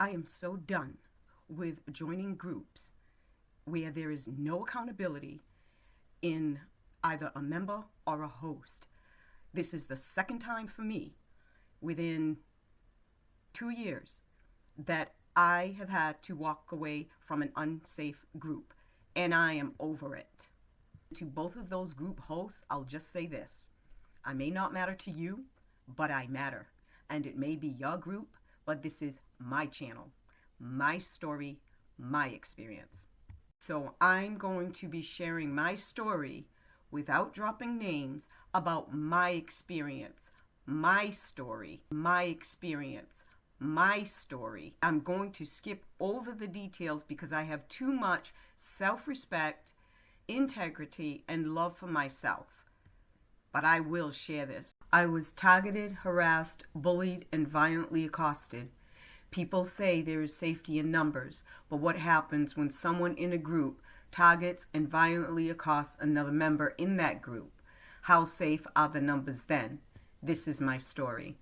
I am so done with joining groups where there is no accountability in either a member or a host. This is the second time for me within 2 years that I have had to walk away from an unsafe group, and I am over it. To both of those group hosts, I'll just say this. I may not matter to you, but I matter. And it may be your group, but this is my channel, my story, my experience. So I'm going to be sharing my story without dropping names about my experience, my story, my experience, my story. I'm going to skip over the details because I have too much self-respect, integrity, and love for myself. But I will share this. I was targeted, harassed, bullied, and violently accosted. People say there is safety in numbers, but what happens when someone in a group targets and violently accosts another member in that group? How safe are the numbers then? This is my story.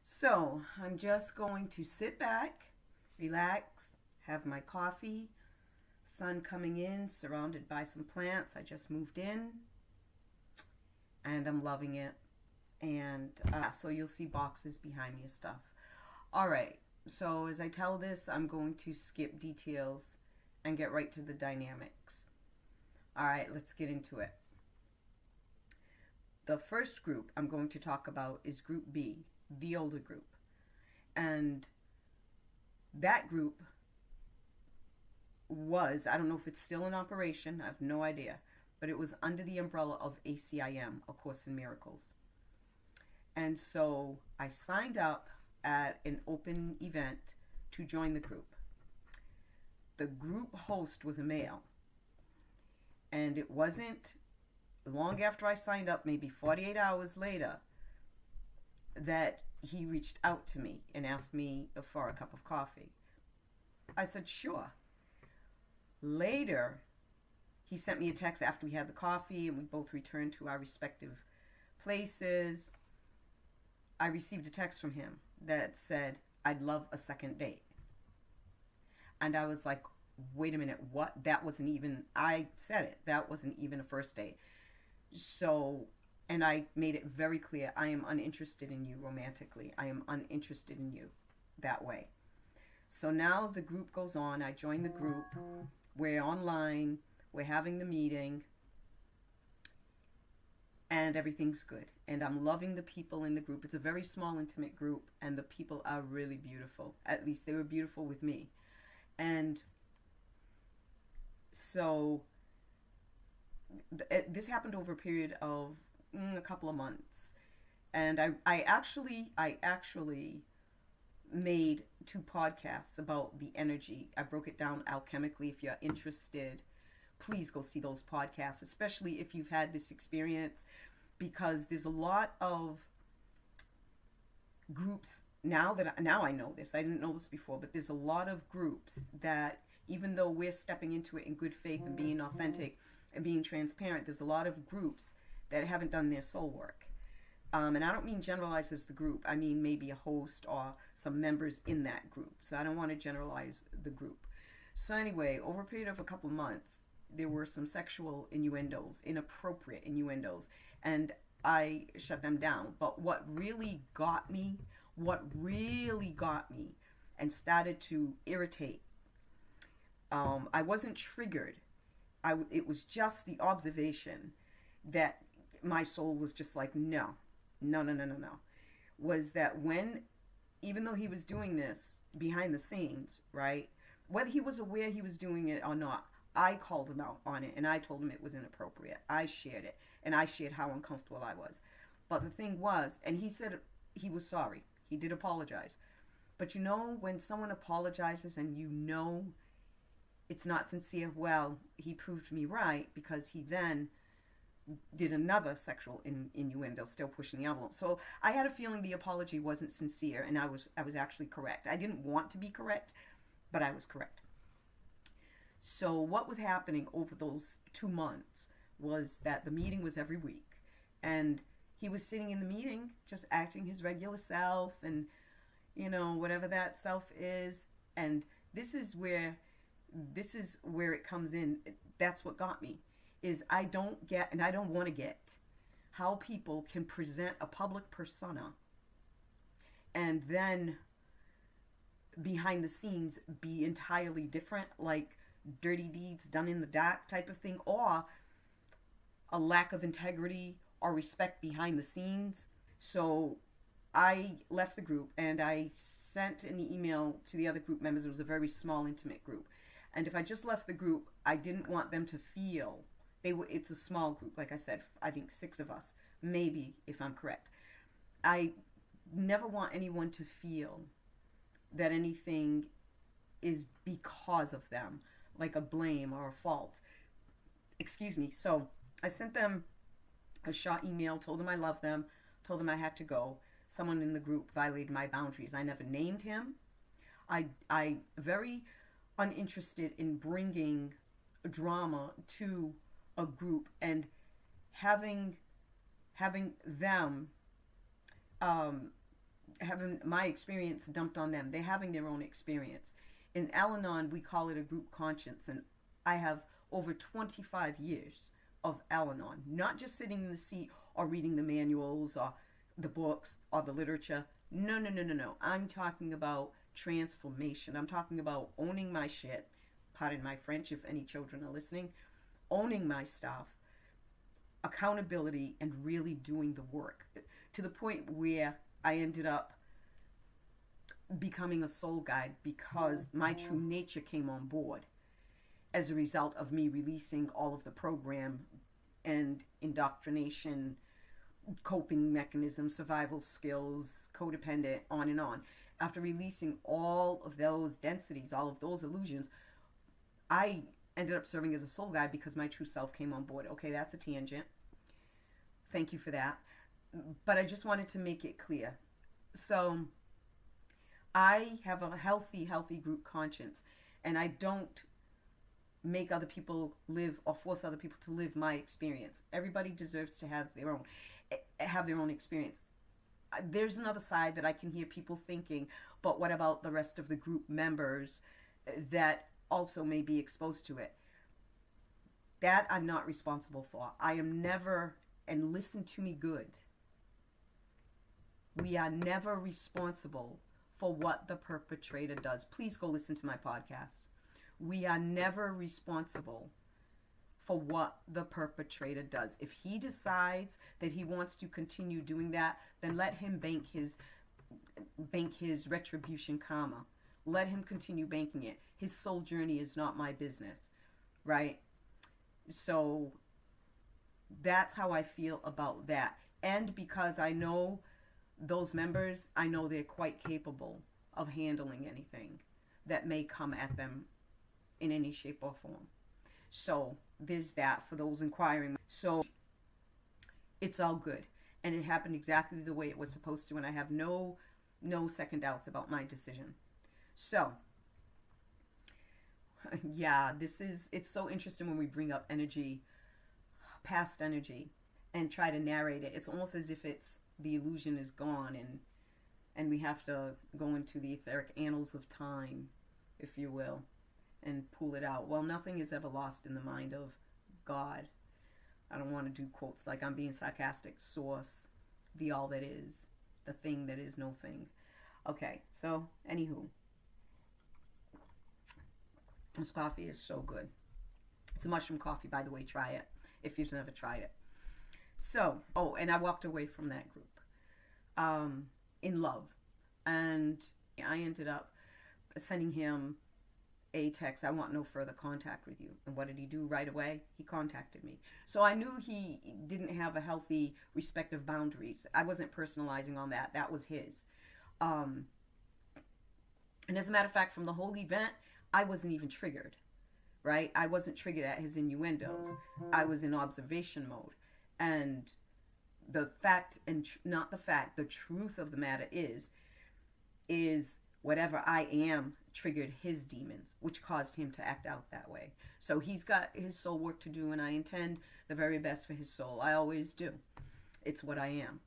So I'm just going to sit back, relax, have my coffee, sun coming in, surrounded by some plants. I just moved in and I'm loving it. And so you'll see boxes behind me and stuff. All right, so as I tell this, I'm going to skip details and get right to the dynamics. All right, let's get into it. The first group I'm going to talk about is Group B, the older group. And that group was, I don't know if it's still in operation, I have no idea, but it was under the umbrella of ACIM, A Course in Miracles. And so I signed up at an open event to join the group. The group host was a male. And it wasn't long after I signed up, maybe 48 hours later, that he reached out to me and asked me for a cup of coffee. I said, sure. Later, he sent me a text after we had the coffee and we both returned to our respective places. I received a text from him that said, I'd love a second date. And I was like, wait a minute, what? That wasn't even, I said it, that wasn't even a first date. So, and I made it very clear, I am uninterested in you romantically. I am uninterested in you that way. So now the group goes on. I join the group. We're online. We're having the meeting. And everything's good. And I'm loving the people in the group. It's a very small, intimate group. And the people are really beautiful. At least they were beautiful with me. And so this happened over a period of a couple of months. And I actually made 2 podcasts about the energy. I broke it down alchemically. If you're interested, please go see those podcasts, especially if you've had this experience, because there's a lot of groups now I know this. I didn't know this before, but there's a lot of groups that, even though we're stepping into it in good faith and being authentic and being transparent, there's a lot of groups that haven't done their soul work. And I don't mean generalize as the group. I mean maybe a host or some members in that group. So I don't want to generalize the group. So anyway, over a period of a couple of months, there were some sexual innuendos, inappropriate innuendos, and I shut them down. But what really got me and started to irritate, I wasn't triggered. It was just the observation that my soul was just like, no. Was that when, even though he was doing this behind the scenes, right? Whether he was aware he was doing it or not, I called him out on it and I told him it was inappropriate. I shared it and I shared how uncomfortable I was. But the thing was, and he said he was sorry. He did apologize. But you know, when someone apologizes and you know it's not sincere, well, he proved me right, because he then did another sexual innuendo, still pushing the envelope. So I had a feeling the apology wasn't sincere, and I was actually correct. I didn't want to be correct, but I was correct. So what was happening over those 2 months was that the meeting was every week, and he was sitting in the meeting just acting his regular self, and you know, whatever that self is, And this is where it comes in. That's what got me, is I don't get, and I don't want to get, how people can present a public persona and then behind the scenes be entirely different, like dirty deeds done in the dark type of thing, or a lack of integrity or respect behind the scenes. So I left the group and I sent an email to the other group members. It was a very small, intimate group. And if I just left the group, I didn't want them to feel it's a small group. Like I said, I think 6 of us, maybe, if I'm correct. I never want anyone to feel that anything is because of them, like a blame or a fault. Excuse me. So I sent them a short email, told them I loved them, told them I had to go. Someone in the group violated my boundaries. I never named him. I very uninterested in bringing drama to a group and having them having my experience dumped on them. They're having their own experience. In Al-Anon, we call it a group conscience, and I have over 25 years of Al-Anon, not just sitting in the seat or reading the manuals or the books or the literature. No. I'm talking about transformation. I'm talking about owning my shit. Pardon my French if any children are listening. Owning my stuff, accountability, and really doing the work to the point where I ended up becoming a soul guide because my true nature came on board as a result of me releasing all of the program and indoctrination, coping mechanisms, survival skills, codependent, on and on. After releasing all of those densities, all of those illusions, I ended up serving as a soul guide because my true self came on board. Okay, that's a tangent. Thank you for that. But I just wanted to make it clear. So I have a healthy group conscience, and I don't make other people live or force other people to live my experience. Everybody deserves to have their own experience. There's another side that I can hear people thinking, but what about the rest of the group members that also may be exposed to it? That I'm not responsible for. I am never, and listen to me good, we are never responsible for what the perpetrator does. Please go listen to my podcast. We are never responsible for what the perpetrator does. If he decides that he wants to continue doing that, then let him bank his retribution karma. Let him continue banking it. His soul journey is not my business, right? So that's how I feel about that. And because I know those members, I know they're quite capable of handling anything that may come at them in any shape or form. So there's that for those inquiring. So it's all good. And it happened exactly the way it was supposed to. And I have no second doubts about my decision. So yeah, it's so interesting when we bring up energy, past energy, and try to narrate it. It's almost as if the illusion is gone and we have to go into the etheric annals of time, if you will, and pull it out. Well, nothing is ever lost in the mind of God. I don't want to do quotes like I'm being sarcastic. Source, the all that is, the thing that is no thing. Okay, so anywho, this coffee is so good. It's a mushroom coffee, by the way. Try it if you've never tried it. So, and I walked away from that group in love. And I ended up sending him a text. I want no further contact with you. And what did he do right away? He contacted me. So I knew he didn't have a healthy respect of boundaries. I wasn't personalizing on that. That was his. And as a matter of fact, from the whole event, I wasn't even triggered, right? I wasn't triggered at his innuendos. I was in observation mode. And the fact, and not the fact, the truth of the matter is whatever I am triggered his demons, which caused him to act out that way. So he's got his soul work to do, and I intend the very best for his soul. I always do. It's what I am.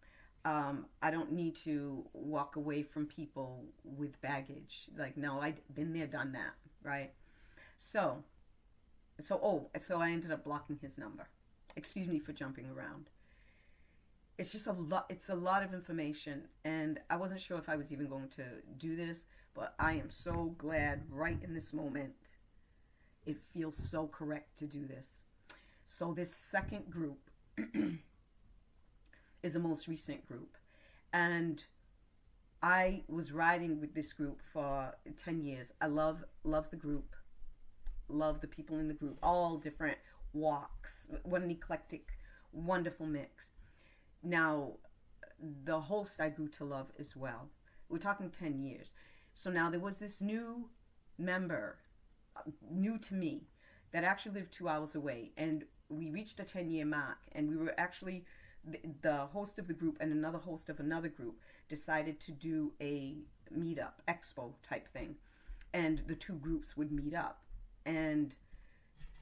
I don't need to walk away from people with baggage. Like, no, I've been there, done that, right? So I ended up blocking his number. Excuse me for jumping around. It's just a lot. It's a lot of information, and I wasn't sure if I was even going to do this, but I am so glad right in this moment. It feels so correct to do this. So this second group is a most recent group, and I was riding with this group for 10 years. I love the group, love the people in the group, all different walks. What an eclectic, wonderful mix. Now, the host I grew to love as well. We're talking 10 years. So now there was this new member, new to me, that actually lived 2 hours away, and we reached a 10-year mark, and we were actually, the host of the group and another host of another group decided to do a meetup, expo type thing, and the two groups would meet up, and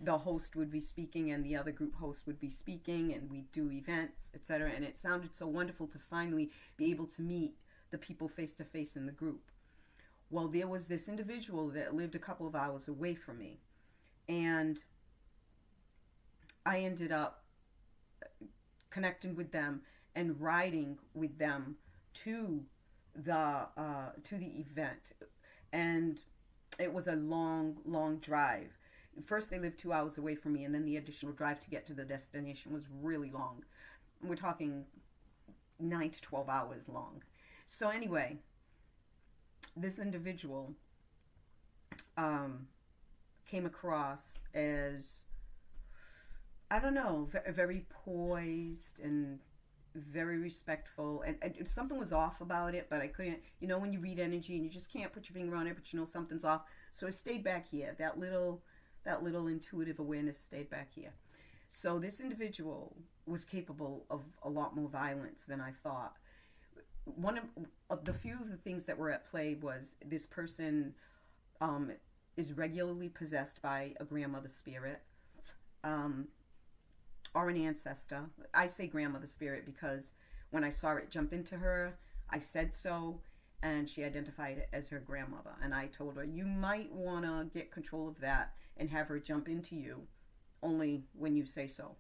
the host would be speaking and the other group host would be speaking, and we'd do events, etc. And it sounded so wonderful to finally be able to meet the people face to face in the group. Well, there was this individual that lived a couple of hours away from me, and I ended up connecting with them and riding with them to the event, and it was a long drive. First, they lived 2 hours away from me, and then the additional drive to get to the destination was really long. We're talking 9 to 12 hours long. So anyway, this individual came across as, I don't know, very poised and very respectful, and something was off about it, but I couldn't, when you read energy and you just can't put your finger on it, but something's off. So it stayed back here. That little intuitive awareness stayed back here. So this individual was capable of a lot more violence than I thought. One of the few of the things that were at play was this person is regularly possessed by a grandmother spirit, or an ancestor. I say grandmother spirit because when I saw it jump into her, I said so, and she identified it as her grandmother. And I told her, you might want to get control of that and have her jump into you only when you say so.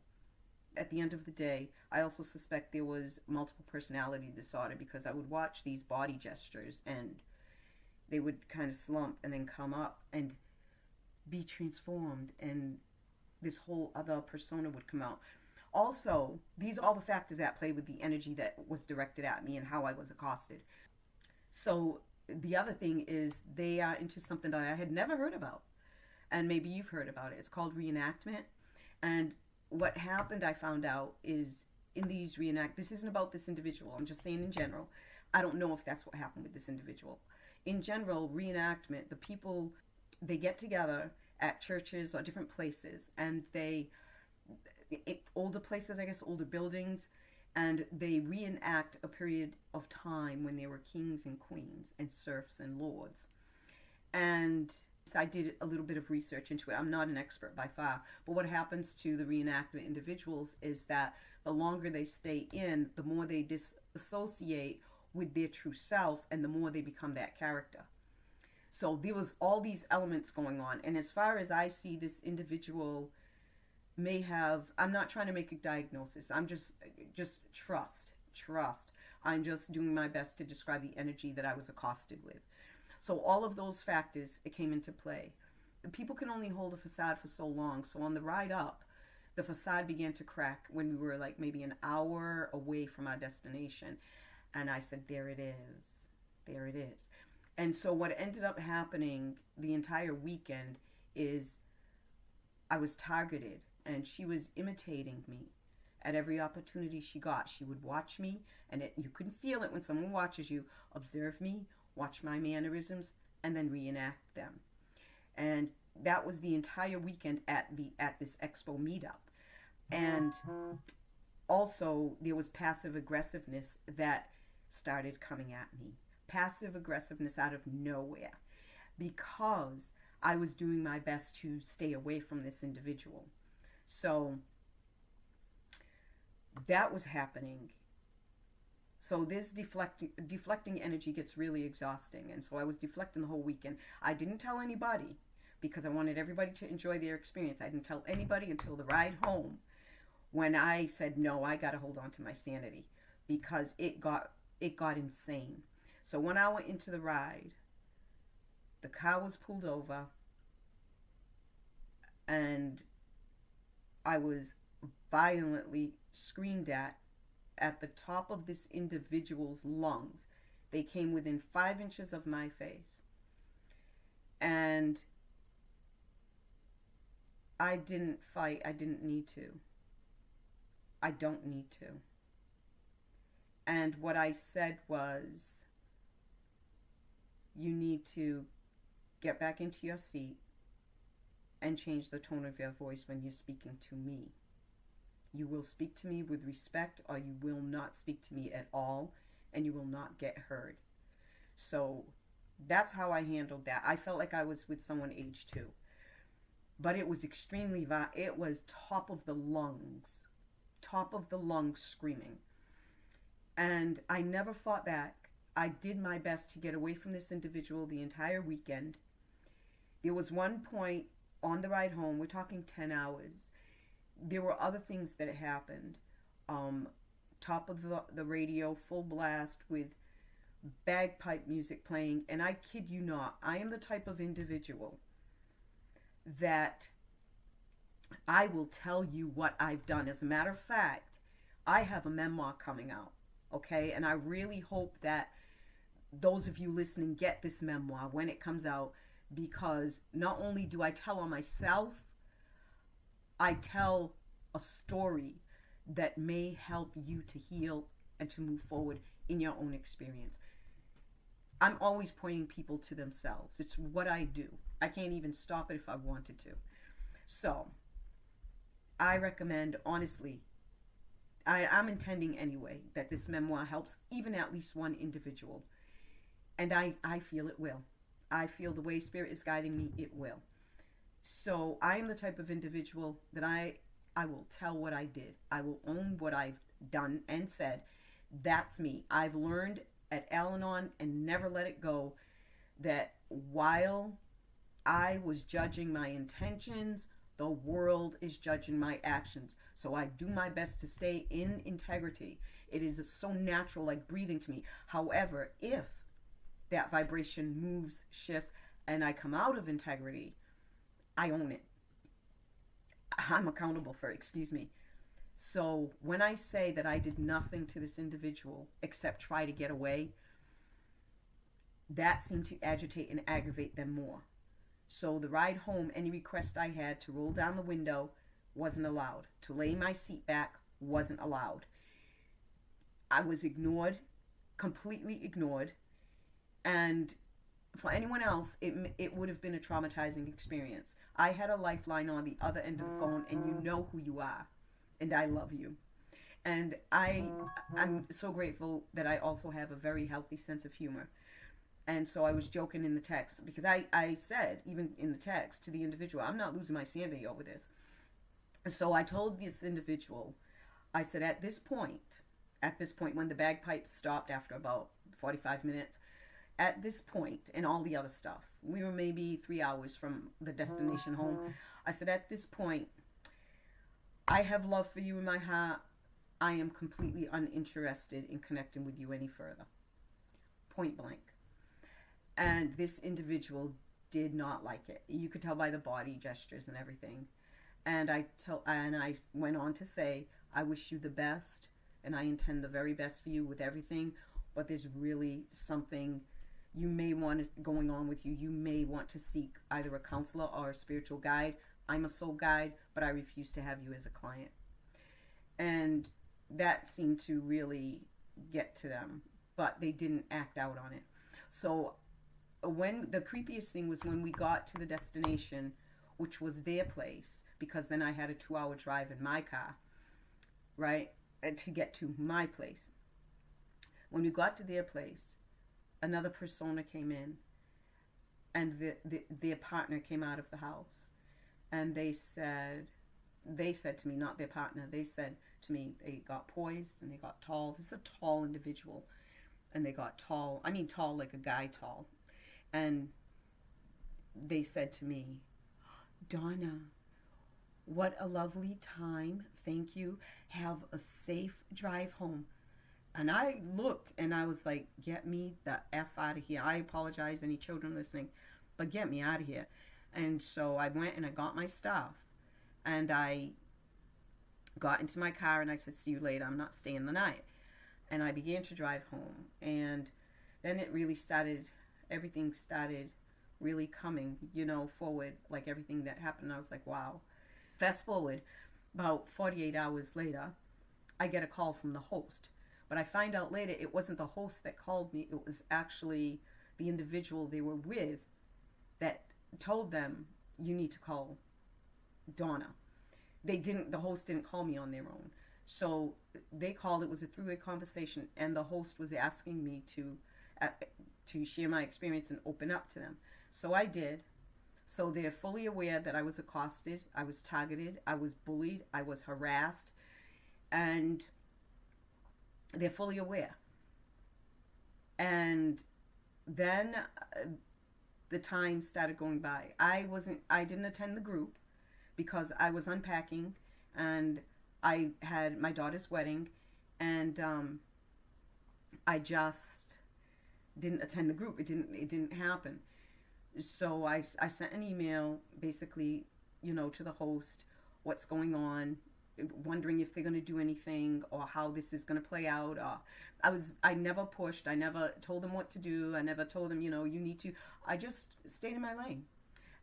At the end of the day, I also suspect there was multiple personality disorder, because I would watch these body gestures and they would kind of slump and then come up and be transformed, and this whole other persona would come out. Also, these are all the factors at play with the energy that was directed at me and how I was accosted. So the other thing is they are into something that I had never heard about, and maybe you've heard about it. It's called reenactment. And what happened, I found out, is in these this isn't about this individual, I'm just saying in general. I don't know if that's what happened with this individual. In general, reenactment, the people, they get together at churches or different places, and older places, I guess, older buildings, and they reenact a period of time when there were kings and queens and serfs and lords. And I did a little bit of research into it. I'm not an expert by far, but what happens to the reenactment individuals is that the longer they stay in, the more they disassociate with their true self, and the more they become that character. So there was all these elements going on, and as far as I see, this individual may have, I'm not trying to make a diagnosis, I'm just trust. I'm just doing my best to describe the energy that I was accosted with. So all of those factors, it came into play. The people can only hold a facade for so long. So on the ride up, the facade began to crack when we were like maybe an hour away from our destination. And I said, there it is. There it is. And so what ended up happening the entire weekend is I was targeted, and she was imitating me at every opportunity she got. She would watch me, and you can feel it when someone watches you, observe me, watch my mannerisms, and then reenact them. And that was the entire weekend at this expo meetup. And also there was passive aggressiveness that started coming at me. Passive aggressiveness out of nowhere, because I was doing my best to stay away from this individual. So that was happening. So this deflecting energy gets really exhausting. And so I was deflecting the whole weekend. I didn't tell anybody because I wanted everybody to enjoy their experience. I didn't tell anybody until the ride home when I said, no, I got to hold on to my sanity because it got insane. So when I went into the ride, the car was pulled over and I was violently screamed at the top of this individual's lungs. They came within 5 inches of my face. And I didn't fight. I didn't need to. I don't need to. And what I said was, you need to get back into your seat and change the tone of your voice when you're speaking to me. You will speak to me with respect, or you will not speak to me at all, and you will not get heard. So that's how I handled that. I felt like I was with someone age 2. But it was extremely it was top of the lungs screaming. And I never fought back. I did my best to get away from this individual the entire weekend. There was one point on the ride home, we're talking 10 hours. There were other things that happened. Top of the radio, full blast with bagpipe music playing. And I kid you not, I am the type of individual that I will tell you what I've done. As a matter of fact, I have a memoir coming out, okay? And I really hope that those of you listening get this memoir when it comes out, because not only do I tell on myself, I tell a story that may help you to heal and to move forward in your own experience. I'm always pointing people to themselves. It's what I do. I can't even stop it if I wanted to. So, I recommend, honestly, I'm intending anyway, that this memoir helps even at least one individual. And I feel it will. I feel the way Spirit is guiding me, it will. So I am the type of individual that I will tell what I did. I will own what I've done and said. That's me. I've learned at Al-Anon and never let it go that while I was judging my intentions, the world is judging my actions. So I do my best to stay in integrity. It is so natural, like breathing to me. However, if that vibration moves, shifts, and I come out of integrity, I own it. I'm accountable for it, excuse me. So when I say that I did nothing to this individual except try to get away, that seemed to agitate and aggravate them more. So the ride home, any request I had to roll down the window wasn't allowed. To lay my seat back wasn't allowed. I was ignored, completely ignored. And for anyone else, it would have been a traumatizing experience. I had a lifeline on the other end of the phone, and you know who you are. And I love you. And I'm so grateful that I also have a very healthy sense of humor. And so I was joking in the text, because I said, even in the text to the individual, I'm not losing my sanity over this. So I told this individual, I said, at this point, when the bagpipes stopped after about 45 minutes, at this point, and all the other stuff, we were maybe 3 hours from the destination home. I said, at this point, I have love for you in my heart. I am completely uninterested in connecting with you any further. Point blank. And this individual did not like it. You could tell by the body gestures and everything. And I went on to say, I wish you the best, and I intend the very best for you with everything, but there's really something you may want going on with you. You may want to seek either a counselor or a spiritual guide. I'm a soul guide, but I refuse to have you as a client. And that seemed to really get to them, but they didn't act out on it. So when the creepiest thing was when we got to the destination, which was their place, because then I had a 2-hour drive in my car, right, to get to my place. When we got to their place, another persona came in, and their partner came out of the house, and they said to me, not their partner, they said to me. They got poised and they got tall. This is a tall individual. And they got tall. I mean tall like a guy tall. And they said to me, Dawna, what a lovely time. Thank you. Have a safe drive home. And I looked and I was like, get me the F out of here. I apologize, any children listening, but get me out of here. And so I went and I got my stuff. And I got into my car and I said, see you later. I'm not staying the night. And I began to drive home. And then it really started, everything started really coming, forward, like everything that happened. I was like, wow. Fast forward, about 48 hours later, I get a call from the host. But I find out later it wasn't the host that called me. It was actually the individual they were with that told them, you need to call Dawna. The host didn't call me on their own. So they called, it was a three-way conversation, and the host was asking me to share my experience and open up to them. So I did. So they're fully aware that I was accosted, I was targeted, I was bullied, I was harassed, and they're fully aware. And then the time started going by. I didn't attend the group because I was unpacking, and I had my daughter's wedding, and I just didn't attend the group. It didn't happen. So I sent an email basically, to the host, what's going on, wondering if they're going to do anything or how this is going to play out. I never pushed. I never told them what to do. I never told them, you need to. I just stayed in my lane.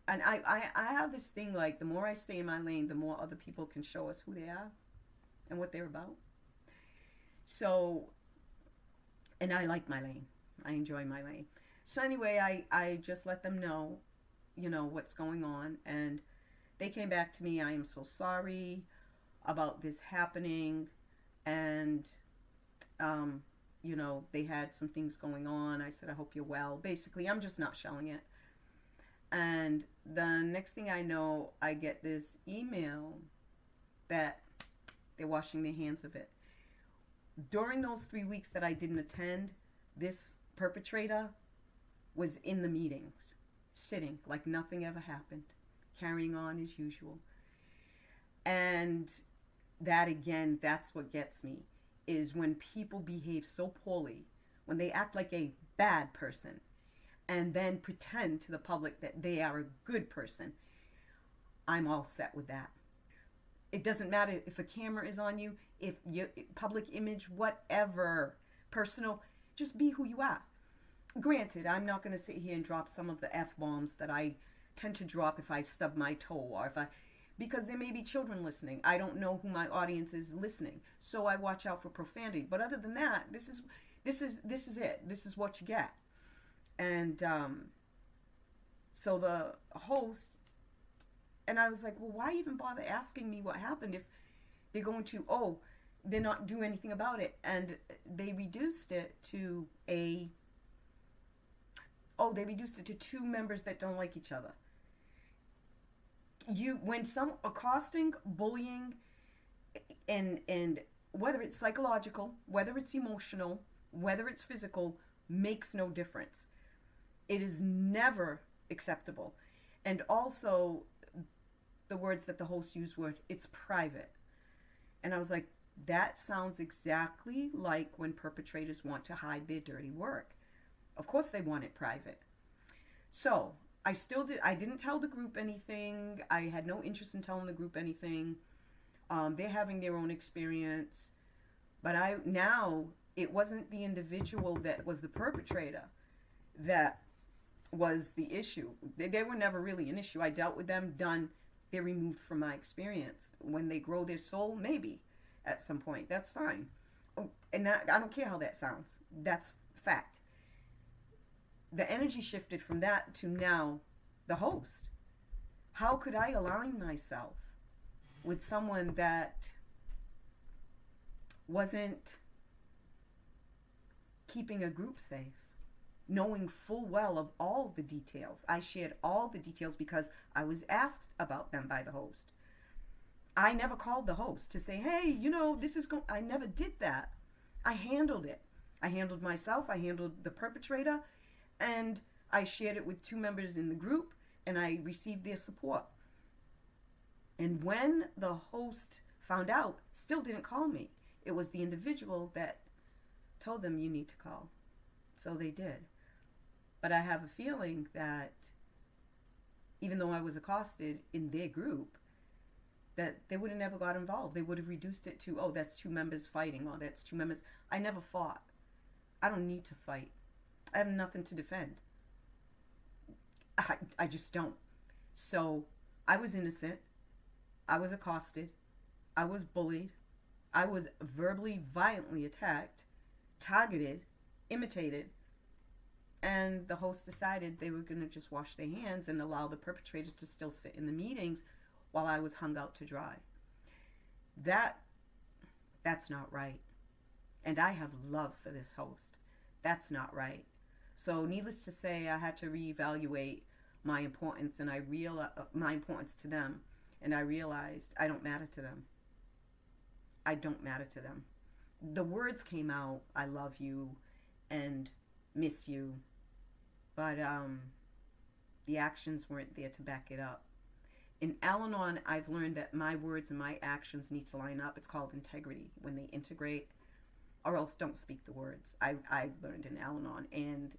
And I have this thing, like, the more I stay in my lane, the more other people can show us who they are and what they're about. So, and I like my lane. I enjoy my lane. So anyway, I just let them know, what's going on. And they came back to me, I am so sorry about this happening. And, they had some things going on. I said, I hope you're well. Basically, I'm just not shelling it. And the next thing I know, I get this email that they're washing their hands of it. During those 3 weeks that I didn't attend, this perpetrator was in the meetings, sitting like nothing ever happened, carrying on as usual. And that, again, that's what gets me, is when people behave so poorly, when they act like a bad person, and then pretend to the public that they are a good person. I'm all set with that. It doesn't matter if a camera is on you, if your public image, whatever, personal, just be who you are. Granted, I'm not going to sit here and drop some of the F-bombs that I tend to drop if I stub my toe, or because there may be children listening. I don't know who my audience is listening, so I watch out for profanity. But other than that, this is it. This is what you get. And so the host, and I was like, well, why even bother asking me what happened if they're going to, they're not doing anything about it? And they reduced it to two members that don't like each other. When some accosting, bullying, and whether it's psychological, whether it's emotional, whether it's physical, makes no difference. It is never acceptable. And also, the words that the host used were, it's private. And I was like, that sounds exactly like when perpetrators want to hide their dirty work. Of course they want it private. So, I didn't tell the group anything. I had no interest in telling the group anything. They're having their own experience. But it wasn't the individual that was the perpetrator that was the issue. They were never really an issue. I dealt with them, done. They're removed from my experience. When they grow their soul, maybe at some point. That's fine. And I don't care how that sounds. That's fact. The energy shifted from that to now the host. How could I align myself with someone that wasn't keeping a group safe, knowing full well of all the details? I shared all the details because I was asked about them by the host. I never called the host to say, hey, this is going. I never did that. I handled it. I handled myself. I handled the perpetrator, and I shared it with 2 members in the group, and I received their support. And when the host found out, still didn't call me. It was the individual that told them, you need to call. So they did. But I have a feeling that even though I was accosted in their group, that they would have never got involved. They would have reduced it to, oh, that's 2 members fighting, or that's 2 members. I never fought. I don't need to fight. I have nothing to defend. I just don't. So I was innocent. I was accosted. I was bullied. I was verbally, violently attacked, targeted, imitated. And the host decided they were going to just wash their hands and allow the perpetrator to still sit in the meetings while I was hung out to dry. That's not right. And I have love for this host. That's not right. So needless to say, I had to reevaluate my importance, and my importance to them, and I realized I don't matter to them. I don't matter to them. The words came out, I love you and miss you, but the actions weren't there to back it up. In Al-Anon, I've learned that my words and my actions need to line up. It's called integrity, when they integrate, or else don't speak the words. I learned in Al-Anon, and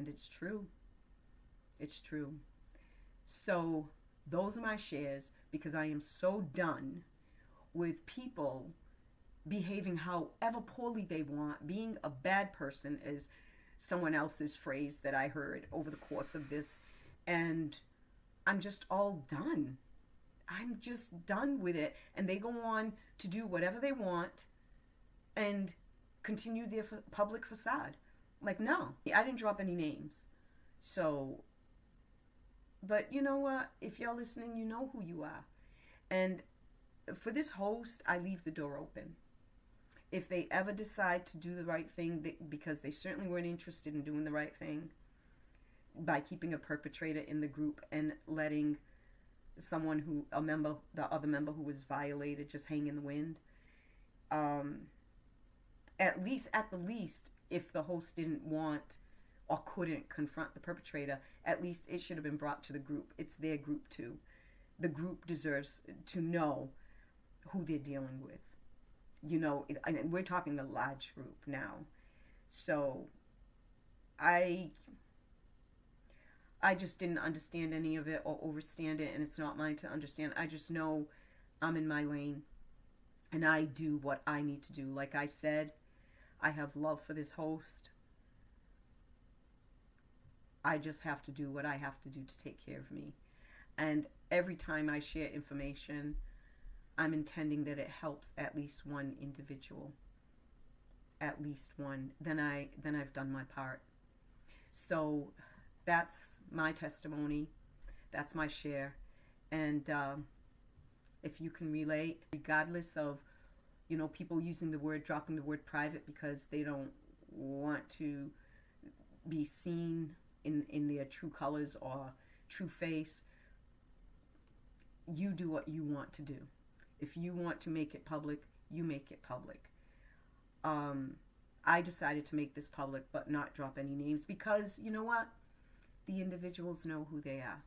it's true. It's true. So those are my shares, because I am so done with people behaving however poorly they want, being a bad person, is someone else's phrase that I heard over the course of this, and I'm just all done. I'm just done with it. And they go on to do whatever they want and continue their public facade. Like, no, I didn't drop any names. So, but you know what? If you're listening, you know who you are. And for this host, I leave the door open. If they ever decide to do the right thing, because they certainly weren't interested in doing the right thing by keeping a perpetrator in the group and letting someone the other member who was violated, just hang in the wind. At the least, if the host didn't want or couldn't confront the perpetrator, at least it should have been brought to the group. It's their group too. The group deserves to know who they're dealing with. And we're talking a large group now. So I just didn't understand any of it or overstand it, and it's not mine to understand. I just know I'm in my lane, and I do what I need to do. Like I said, I have love for this host. I just have to do what I have to do to take care of me. And every time I share information, I'm intending that it helps at least one individual. At least one. Then I've done my part. So that's my testimony. That's my share. And if you can relate, regardless of, people dropping the word private because they don't want to be seen in their true colors or true face, you do what you want to do. If you want to make it public, you make it public. I decided to make this public but not drop any names because, you know what? The individuals know who they are.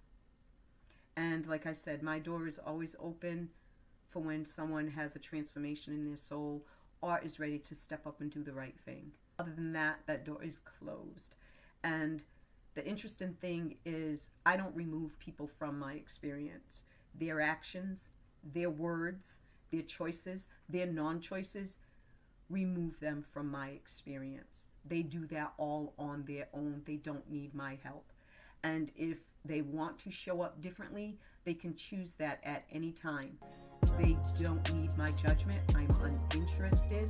And like I said, my door is always open for when someone has a transformation in their soul or is ready to step up and do the right thing. Other than that, that door is closed. And the interesting thing is I don't remove people from my experience. Their actions, their words, their choices, their non-choices, remove them from my experience. They do that all on their own. They don't need my help. And if they want to show up differently, they can choose that at any time. They don't need my judgment. I'm uninterested.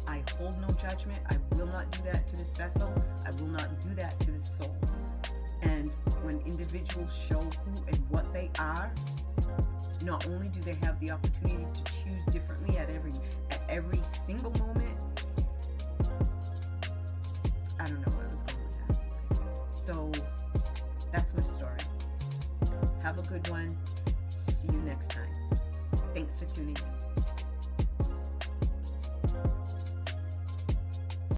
I hold no judgment. I will not do that to this vessel. I will not do that to this soul. And when individuals show who and what they are, not only do they have the opportunity to choose differently at every single moment. I don't know where I was going with that. So that's my story. Have a good one. See you next time. Thanks for tuning in.